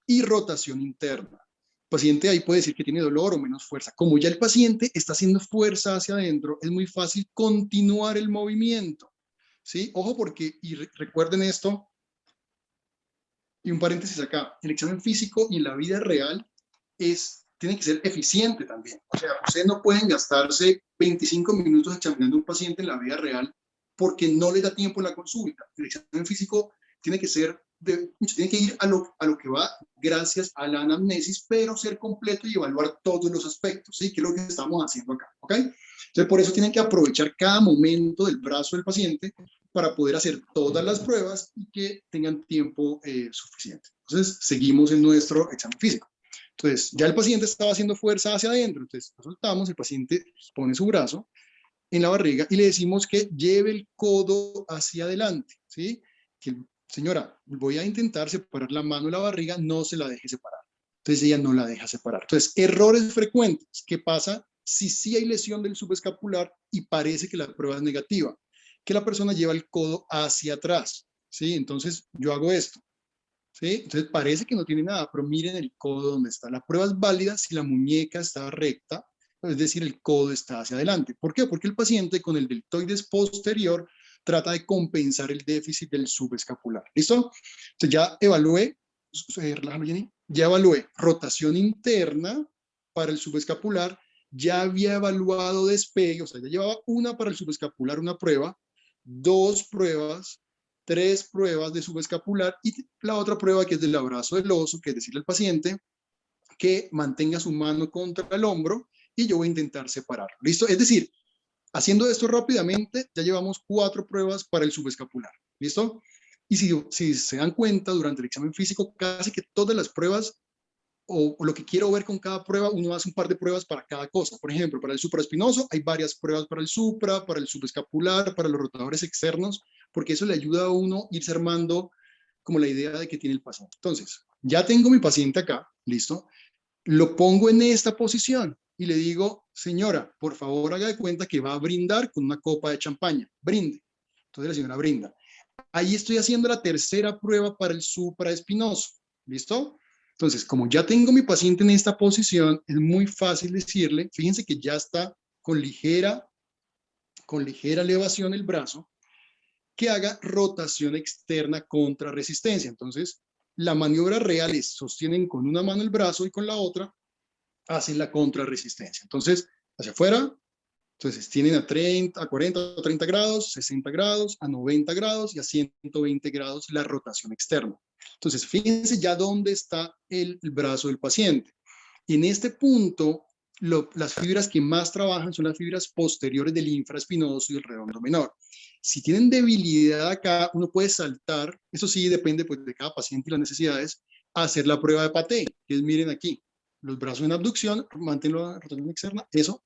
y rotación interna. El paciente ahí puede decir que tiene dolor o menos fuerza. Como ya el paciente está haciendo fuerza hacia adentro, es muy fácil continuar el movimiento, ¿sí? Ojo porque, y recuerden esto, y un paréntesis acá, el examen físico y en la vida real tiene que ser eficiente también. O sea, ustedes no pueden gastarse 25 minutos examinando a un paciente en la vida real porque no le da tiempo en la consulta. El examen físico tiene que tiene que ir a lo que va gracias a la anamnesis, pero ser completo y evaluar todos los aspectos, ¿sí? Que es lo que estamos haciendo acá, ¿ok? Entonces, por eso tienen que aprovechar cada momento del brazo del paciente para poder hacer todas las pruebas y que tengan tiempo suficiente. Entonces, seguimos en nuestro examen físico. Entonces, ya el paciente estaba haciendo fuerza hacia adentro, entonces lo soltamos, el paciente pone su brazo en la barriga y le decimos que lleve el codo hacia adelante, ¿sí? Que, señora, voy a intentar separar la mano de la barriga, no se la deje separar. Entonces ella no la deja separar. Entonces, errores frecuentes. ¿Qué pasa si sí hay lesión del subescapular y parece que la prueba es negativa? Que la persona lleva el codo hacia atrás, ¿sí? Entonces yo hago esto, ¿sí? Entonces parece que no tiene nada, pero miren el codo donde está. La prueba es válida si la muñeca está recta, es decir, el codo está hacia adelante. ¿Por qué? Porque el paciente con el deltoides posterior trata de compensar el déficit del subescapular. ¿Listo? Entonces ya evalué, relájalo, Jenny, ya evalué rotación interna para el subescapular, ya había evaluado despegue, o sea, ya llevaba una para el subescapular, una prueba, 2 pruebas, 3 pruebas de subescapular y la otra prueba que es del abrazo del oso, que es decirle al paciente que mantenga su mano contra el hombro y yo voy a intentar separarlo. ¿Listo? Es decir, haciendo esto rápidamente, ya llevamos 4 pruebas para el subescapular. ¿Listo? Y si se dan cuenta, durante el examen físico, casi que todas las pruebas o lo que quiero ver con cada prueba, uno hace un par de pruebas para cada cosa. Por ejemplo, para el supraespinoso hay varias pruebas para el supra, para el subescapular, para los rotadores externos, porque eso le ayuda a uno a irse armando como la idea de que tiene el paciente. Entonces, ya tengo mi paciente acá, listo, lo pongo en esta posición y le digo, señora, por favor haga de cuenta que va a brindar con una copa de champaña, brinde. Entonces la señora brinda. Ahí estoy haciendo la tercera prueba para el supraespinoso, ¿listo? Entonces, como ya tengo mi paciente en esta posición, es muy fácil decirle, fíjense que ya está con ligera elevación el brazo, que haga rotación externa contra resistencia. Entonces, la maniobra real es sostienen con una mano el brazo y con la otra hacen la contrarresistencia. Entonces, hacia afuera, entonces tienen a 30, a 40, a 30 grados, 60 grados, a 90 grados y a 120 grados la rotación externa. Entonces, fíjense ya dónde está el brazo del paciente. En este punto, las fibras que más trabajan son las fibras posteriores del infraespinoso y el redondo menor. Si tienen debilidad acá, uno puede saltar, eso sí depende pues, de cada paciente y las necesidades, a hacer la prueba de Paté, que es, miren aquí, los brazos en abducción, mantén la rotación externa, eso,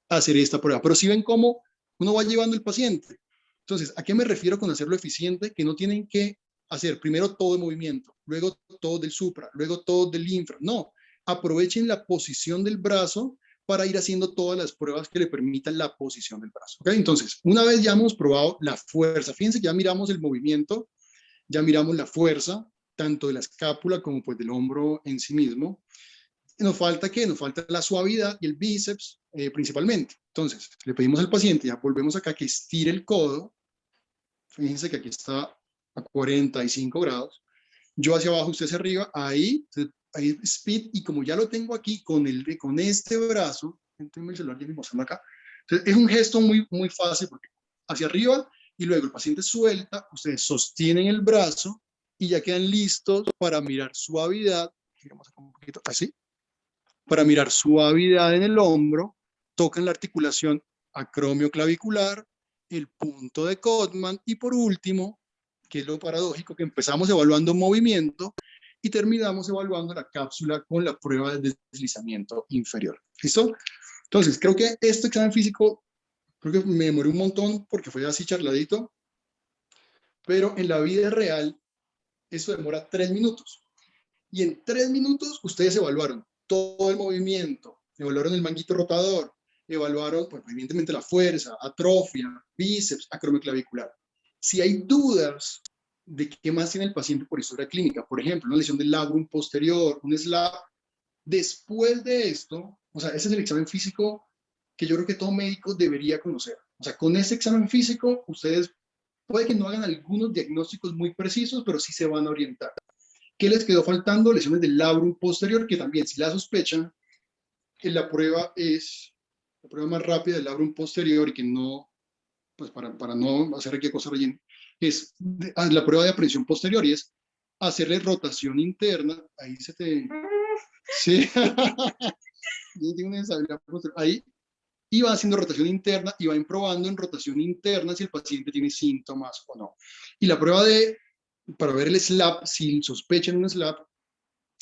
hacer esta prueba. Pero si ven cómo uno va llevando el paciente. Entonces, ¿a qué me refiero con hacerlo eficiente? Que no tienen que hacer primero todo el movimiento, luego todo del supra, luego todo del infra. No, aprovechen la posición del brazo para ir haciendo todas las pruebas que le permitan la posición del brazo. ¿Okay? Entonces, una vez ya hemos probado la fuerza, fíjense que ya miramos el movimiento, ya miramos la fuerza, tanto de la escápula como pues del hombro en sí mismo. Nos falta ¿qué? Nos falta la suavidad y el bíceps principalmente. Entonces, le pedimos al paciente, ya volvemos acá, que estire el codo. Fíjense que aquí está a 45 grados. Yo hacia abajo, usted hacia arriba, ahí speed, y como ya lo tengo aquí con este brazo, entonces el celular ya me mostrando acá. Entonces, es un gesto muy, muy fácil, porque hacia arriba, y luego el paciente suelta, ustedes sostienen el brazo, y ya quedan listos para mirar suavidad, digamos acá un poquito, así, para mirar suavidad en el hombro, tocan la articulación acromioclavicular, el punto de Codman, y por último, que es lo paradójico, que empezamos evaluando movimiento y terminamos evaluando la cápsula con la prueba de deslizamiento inferior. ¿Listo? Entonces, creo que este examen físico, creo que me demoré un montón porque fue así charladito, pero en la vida real, eso demora 3 minutos. Y en 3 minutos ustedes evaluaron todo el movimiento, evaluaron el manguito rotador, evaluaron, pues, evidentemente la fuerza, atrofia, bíceps, acromioclavicular. Si hay dudas de qué más tiene el paciente por historia clínica, por ejemplo, una lesión del labrum posterior, un SLAP, después de esto, o sea, ese es el examen físico que yo creo que todo médico debería conocer. O sea, con ese examen físico, ustedes puede que no hagan algunos diagnósticos muy precisos, pero sí se van a orientar. ¿Qué les quedó faltando? Lesiones del labrum posterior, que también, si la sospechan, que la prueba es la prueba más rápida del labrum posterior y que no, pues para no hacer aquí cosa rellena, es la prueba de aprehensión posterior y es hacerle rotación interna. Ahí se te... Sí. Ahí y va haciendo rotación interna y va probando en rotación interna si el paciente tiene síntomas o no. Y la prueba para ver el SLAP, si sospechan un SLAP,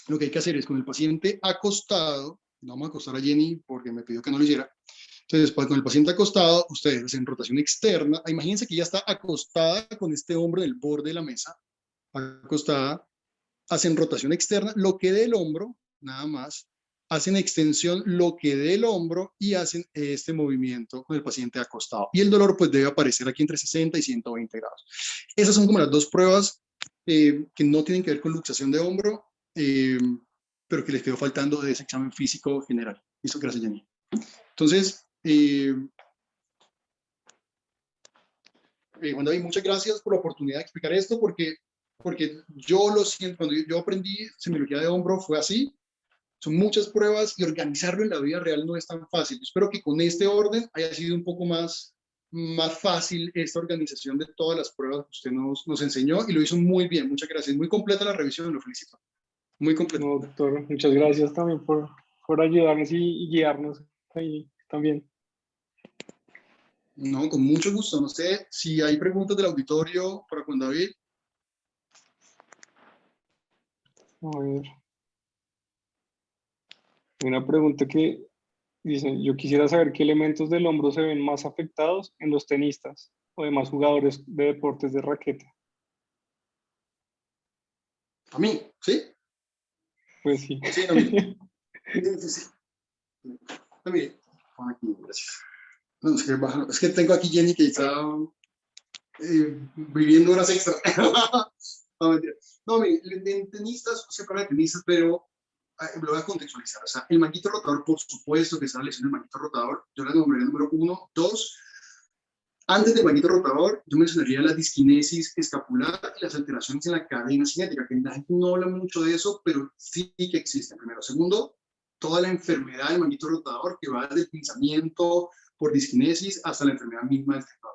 lo que hay que hacer es con el paciente acostado, no vamos a acostar a Jenny porque me pidió que no lo hiciera, entonces con el paciente acostado, ustedes hacen rotación externa, imagínense que ya está acostada con este hombro en el borde de la mesa, acostada, hacen rotación externa, lo que dé el hombro, nada más, hacen extensión lo que dé el hombro y hacen este movimiento con el paciente acostado. Y el dolor pues debe aparecer aquí entre 60 y 120 grados. Esas son como las dos pruebas que no tienen que ver con luxación de hombro, pero que les quedó faltando de ese examen físico general. Listo, gracias, Jenny. Entonces, Juan David, muchas gracias por la oportunidad de explicar esto, porque yo lo siento, cuando yo aprendí semiología de hombro fue así, son muchas pruebas y organizarlo en la vida real no es tan fácil. Espero que con este orden haya sido un poco más fácil esta organización de todas las pruebas que usted nos enseñó y lo hizo muy bien, muchas gracias. Muy completa la revisión, lo felicito. Muy completa. No, doctor, muchas gracias también por ayudarnos y guiarnos ahí también. No, con mucho gusto. No sé si hay preguntas del auditorio para Juan David. A ver. Hay una pregunta que dice, yo quisiera saber qué elementos del hombro se ven más afectados en los tenistas o demás jugadores de deportes de raqueta. A mí, ¿sí? Pues sí. Sí, no, mire. Sí. No, mire. Aquí, gracias. No, es que tengo aquí Jenny que está viviendo horas extra. No, mentira. No, mire, en tenistas, se habla de tenistas, pero lo voy a contextualizar. O sea, el manguito rotador, por supuesto que está la lesión del manguito rotador. Yo la nombré número 1, 2. Antes del manguito rotador, yo mencionaría la disquinesis escapular y las alteraciones en la cadena cinética, que la gente no habla mucho de eso, pero sí que existen. Primero. Segundo, toda la enfermedad del manguito rotador, que va desde el pinzamiento por disquinesis hasta la enfermedad misma del tendón.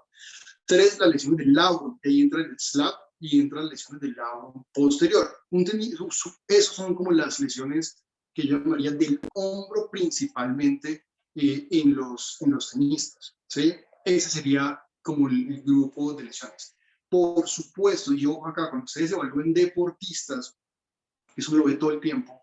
3, las lesiones del labrum, ahí entra el slap y entran las lesiones del labrum posterior. Esos son como las lesiones que yo llamaría del hombro principalmente en los tenistas, ¿sí? Ese sería como el grupo de lesiones. Por supuesto, yo acá, cuando ustedes evalúen deportistas, eso lo ve todo el tiempo,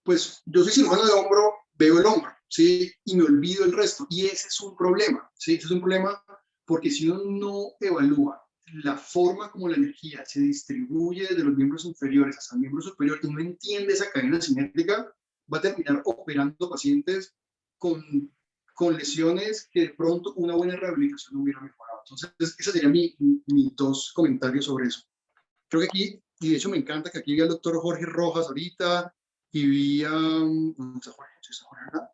pues yo soy cirujano de hombro, veo el hombro, ¿sí? Y me olvido el resto. Y ese es un problema, ¿sí? Ese es un problema porque si uno no evalúa la forma como la energía se distribuye desde los miembros inferiores hasta el miembro superior y no entiende esa cadena cinética, va a terminar operando pacientes con lesiones que de pronto una buena rehabilitación no hubiera mejorado. Entonces, esos serían mis dos comentarios sobre eso. Creo que aquí, y de hecho me encanta que aquí vi al doctor Jorge Rojas ahorita, y vi a, ¿dónde está Jorge? ¿Sí está Jorge, verdad?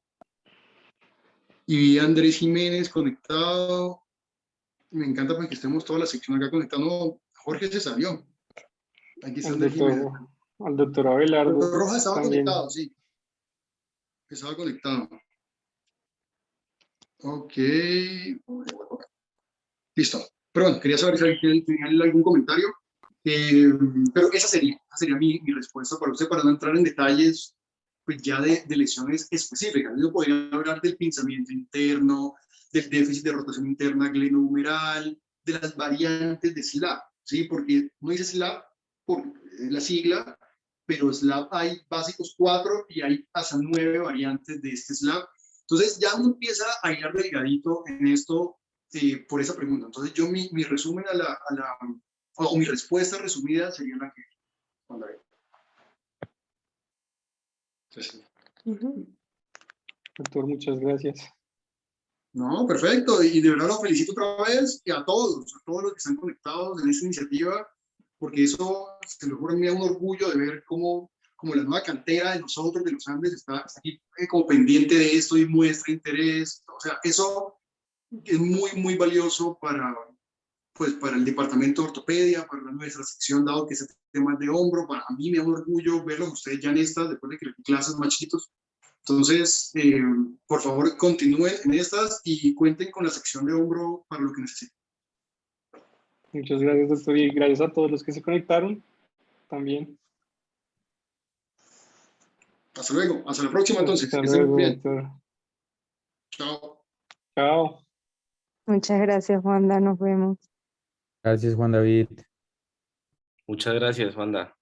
Y vi a Andrés Jiménez conectado. Me encanta porque estemos toda la sección acá conectando. Jorge se salió. Aquí está Al Andrés Jiménez. doctor El Abelardo doctor Rojas estaba también. conectado, sí. Estaba conectado. Ok. Listo. Pero bueno, quería saber si alguien tenía algún comentario. Pero esa sería mi respuesta para usted, para no entrar en detalles pues ya de lesiones específicas. Yo podría hablar del pinzamiento interno, del déficit de rotación interna glenohumeral, de las variantes de SLAP, ¿sí? Porque no dice SLAP por la sigla, pero SLAP hay básicos 4 y hay hasta 9 variantes de este SLAP. Entonces ya uno empieza a ir delgadito en esto por esa pregunta. Entonces yo mi resumen o mi respuesta resumida sería la que cuando Doctor, muchas gracias. No, perfecto. Y de verdad los felicito otra vez y a todos los que están conectados en esta iniciativa, porque eso, se lo juro, a mí me da un orgullo de ver cómo la nueva cantera de nosotros, de los Andes, está aquí como pendiente de esto y muestra interés. O sea, eso es muy, muy valioso pues, para el departamento de ortopedia, para nuestra sección, dado que ese tema es de hombro. Para mí me da un orgullo verlos ustedes ya en estas, después de que les di clases más chiquitos. Entonces, por favor, continúen en estas y cuenten con la sección de hombro para lo que necesiten. Muchas gracias, doctor, y gracias a todos los que se conectaron también. Hasta luego, hasta la próxima entonces. Hasta Que estén luego, bien. doctor. Chao. Chao. Muchas gracias, Wanda. Nos vemos. Gracias, Juan David. Muchas gracias, Wanda.